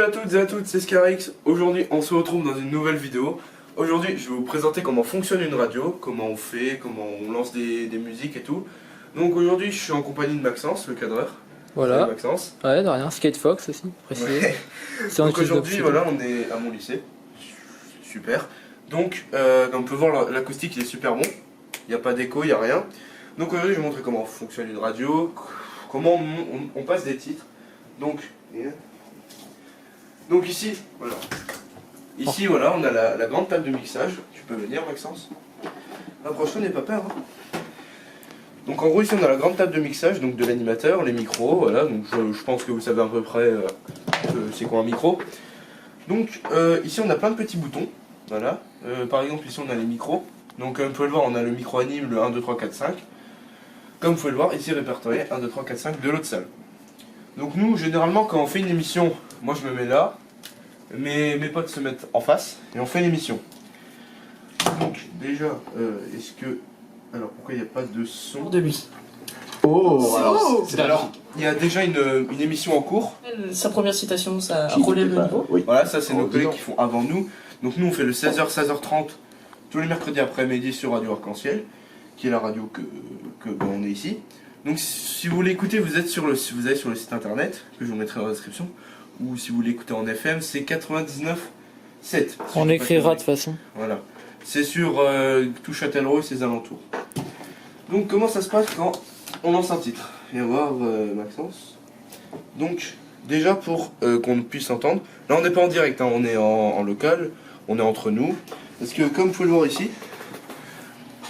à toutes et à toutes, c'est Scarix. Aujourd'hui, on se retrouve dans une nouvelle vidéo. Aujourd'hui, je vais vous présenter comment fonctionne une radio, comment on fait, comment on lance des musiques et tout. Donc aujourd'hui, je suis en compagnie de Maxence, le cadreur. Voilà. Salut, Maxence. Ouais, de rien. Skatefox aussi, précisé. Ouais. Donc aujourd'hui, voilà, on est à mon lycée. Super. Donc, on peut voir l'acoustique, il est super bon. Il n'y a pas d'écho, il n'y a rien. Donc aujourd'hui, je vais vous montrer comment fonctionne une radio, comment on passe des titres. Donc ici, voilà. Ici, voilà, on a la grande table de mixage. Tu peux venir, Maxence. Approche-toi, n'aie pas peur. Hein. Donc en gros, ici, on a la grande table de mixage, donc de l'animateur, les micros, voilà. Donc je pense que vous savez à peu près c'est quoi un micro. Donc ici, on a plein de petits boutons. Voilà. Par exemple, ici, on a les micros. Donc comme vous pouvez le voir, on a le micro anime, le 1, 2, 3, 4, 5. Comme vous pouvez le voir, ici répertorié 1, 2, 3, 4, 5 de l'autre salle. Donc nous, généralement, quand on fait une émission, moi je me mets là, mes potes se mettent en face, et on fait l'émission. Donc déjà, est-ce que... Alors pourquoi il n'y a pas de son de lui. Oh, alors, il y a déjà une émission en cours. Sa première citation, ça relève le niveau. Oui. Voilà, ça c'est nos collègues qui font avant nous. Donc nous on fait le 16h, 16h30, tous les mercredis après-midi sur Radio Arc-en-Ciel, qui est la radio que on est ici. Donc si vous voulez écouter, vous allez sur le site internet, que je vous mettrai dans la description, ou si vous voulez écouter en FM, c'est 99.7. On écrira de toute façon. Voilà. C'est sur tout Châtellerault et ses alentours. Donc comment ça se passe quand on lance un titre? Viens voir Maxence. Donc déjà pour qu'on puisse entendre, là on n'est pas en direct, hein, on est en local, on est entre nous. Parce que comme vous pouvez le voir ici,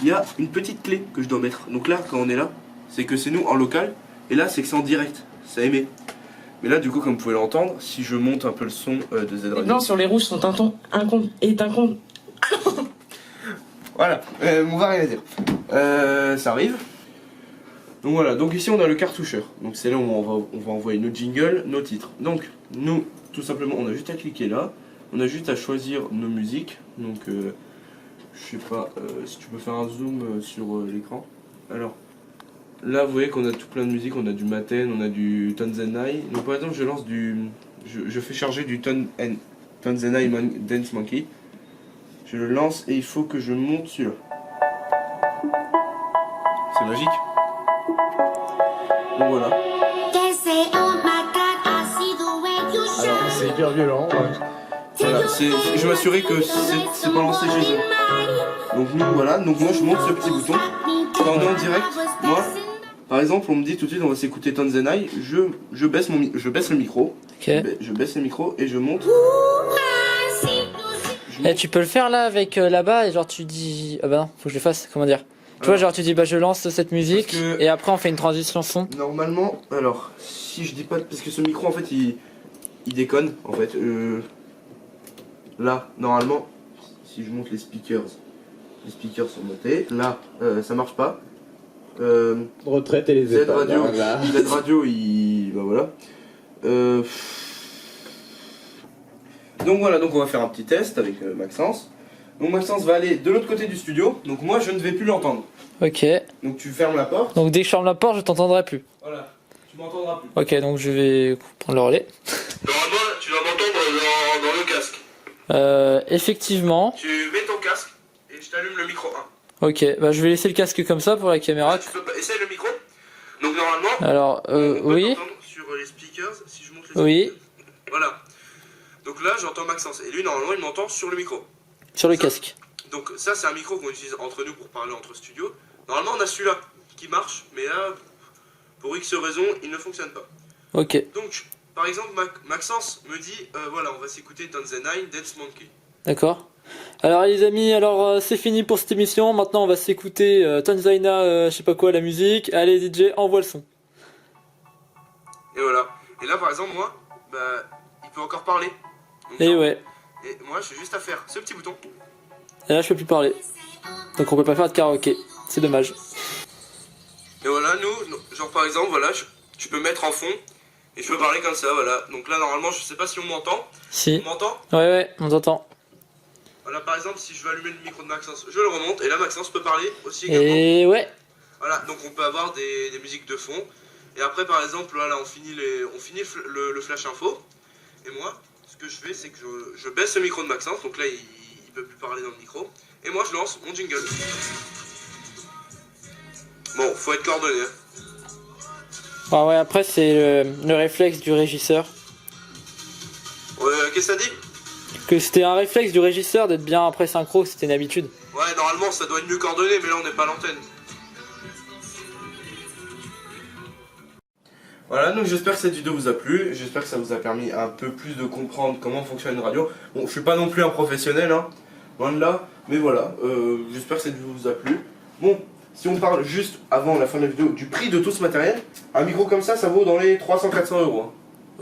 il y a une petite clé que je dois mettre. Donc là quand on est là, c'est que c'est nous en local, et là c'est que c'est en direct, ça émet. Mais là du coup comme vous pouvez l'entendre, si je monte un peu le son de Z Les Radio. blancs sur les rouges sont un ton est un con. Voilà, on va rien dire. Ça arrive. Donc voilà, donc ici on a le cartoucheur. Donc c'est là où on va envoyer nos jingles, nos titres. Donc nous, tout simplement, on a juste à cliquer là. On a juste à choisir nos musiques. Donc je sais pas si tu peux faire un zoom sur l'écran. Alors là vous voyez qu'on a tout plein de musiques. On a du Maten, on a du Tonzenai. Donc par exemple je lance je fais charger du Tonzenai Dance Monkey. Je le lance et il faut que je monte celui-là. C'est magique. Donc voilà. Alors, c'est hyper violent. Voilà, je m'assurais que c'est pas lancé chez eux. Donc nous voilà, donc moi je monte ce petit bouton. Quand on est en direct, moi, par exemple, on me dit tout de suite on va s'écouter Tonzenai, je baisse le micro. Ok. Je baisse le micro et je monte. Eh, tu peux le faire là avec là-bas et genre tu dis. Ah bah non, faut que je le fasse, comment dire. Tu vois, genre tu dis bah je lance cette musique et après on fait une transition son. Normalement, alors, si je dis pas. Parce que ce micro en fait il déconne en fait. Là, normalement, si je monte les speakers sont montés. Là, ça marche pas. Retraite et les Z étoiles. Radio, Voilà. Z Radio, bah voilà. Donc voilà, donc on va faire un petit test avec Maxence. Donc Maxence va aller de l'autre côté du studio, donc moi je ne vais plus l'entendre. Ok. Donc tu fermes la porte. Donc dès que je ferme la porte, je t'entendrai plus. Voilà, tu m'entendras plus. Ok, donc je vais prendre le relais. Normalement, tu dois m'entendre dans le casque. Effectivement. Tu mets ton casque et je t'allume le micro 1. Ok, bah je vais laisser le casque comme ça pour la caméra. Tu peux pas... Essaye le micro. Donc normalement, Alors, on peut oui. t'entendre sur les speakers, si je monte les Oui. speakers. Voilà. Donc là j'entends Maxence et lui normalement il m'entend sur le micro. Sur le Ça, casque. Donc ça c'est un micro qu'on utilise entre nous pour parler entre studios. Normalement on a celui-là qui marche, mais là pour X raison il ne fonctionne pas. Ok. Donc par exemple Maxence me dit voilà on va s'écouter Tonzenai Dance Monkey. D'accord. Alors les amis, c'est fini pour cette émission. Maintenant on va s'écouter Tanzaina, je sais pas quoi, la musique. Allez DJ, envoie le son. Et voilà. Et là par exemple moi, bah il peut encore parler. Donc, Et ouais. Et moi j'ai juste à faire ce petit bouton. Et là je peux plus parler. Donc on peut pas faire de karaoké. C'est dommage. Et voilà nous, genre par exemple voilà, je peux mettre en fond et je peux parler comme ça voilà. Donc là normalement je sais pas si on m'entend. Si. On m'entend? Ouais, on t'entend. Voilà, par exemple, si je veux allumer le micro de Maxence, je le remonte et là Maxence peut parler aussi également. Et ouais. Voilà, donc on peut avoir des musiques de fond. Et après, par exemple, là on finit le flash info. Et moi, ce que je fais, c'est que je baisse le micro de Maxence, donc là il peut plus parler dans le micro, et moi je lance mon jingle. Bon, faut être coordonné. Hein. Ah ouais, après c'est le réflexe du régisseur. Qu'est-ce que ça dit? Que c'était un réflexe du régisseur d'être bien après synchro, c'était une habitude. Ouais, normalement ça doit être mieux coordonné, mais là on n'est pas à l'antenne. Voilà, donc j'espère que cette vidéo vous a plu, j'espère que ça vous a permis un peu plus de comprendre comment fonctionne une radio. Bon, je suis pas non plus un professionnel, hein, loin de là, mais voilà, j'espère que cette vidéo vous a plu. Bon, si on parle juste avant la fin de la vidéo du prix de tout ce matériel, un micro comme ça vaut dans les 300-400 euros. Hein.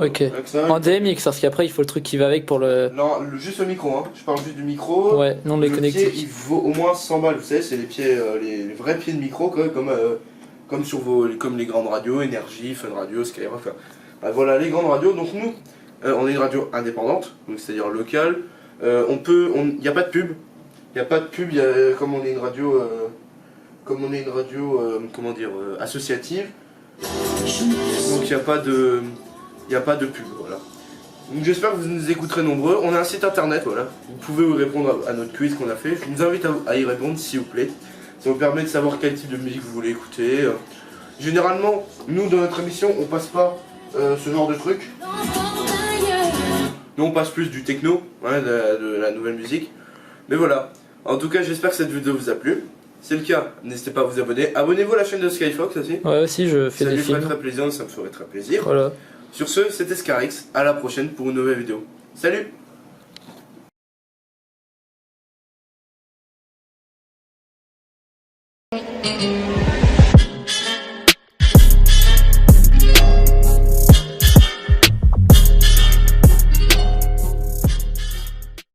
Ok. Ça, En DMX, parce qu'après il faut le truc qui va avec pour le... Non, juste le micro, hein. Je parle juste du micro. Ouais, non les le connectiques. pied, il vaut au moins 100 balles, vous savez, c'est les pieds, les vrais pieds de micro, quoi, comme sur comme les grandes radios, Énergie, Fun Radio, Skyrock. Enfin, voilà les grandes radios. Donc nous, on est une radio indépendante, donc c'est-à-dire locale. Il n'y a pas de pub. Il n'y a pas de pub. Comme on est une radio, comment dire, associative. Donc il n'y a pas de pub. Voilà. Donc j'espère que vous nous écouterez nombreux. On a un site internet, voilà. Vous pouvez vous répondre à notre quiz qu'on a fait. Je vous invite à y répondre, s'il vous plaît. Ça vous permet de savoir quel type de musique vous voulez écouter. Généralement, nous dans notre émission, on passe pas ce genre de trucs. Nous on passe plus du techno, hein, de la nouvelle musique. Mais voilà. En tout cas, j'espère que cette vidéo vous a plu. Si c'est le cas, n'hésitez pas à vous abonner. Abonnez-vous à la chaîne de Skyfox aussi. Ouais, aussi je fais ça des lui ferait films. très plaisir, ça me ferait très plaisir. Voilà. Sur ce, c'était Scarix. À la prochaine pour une nouvelle vidéo. Salut! Thank you.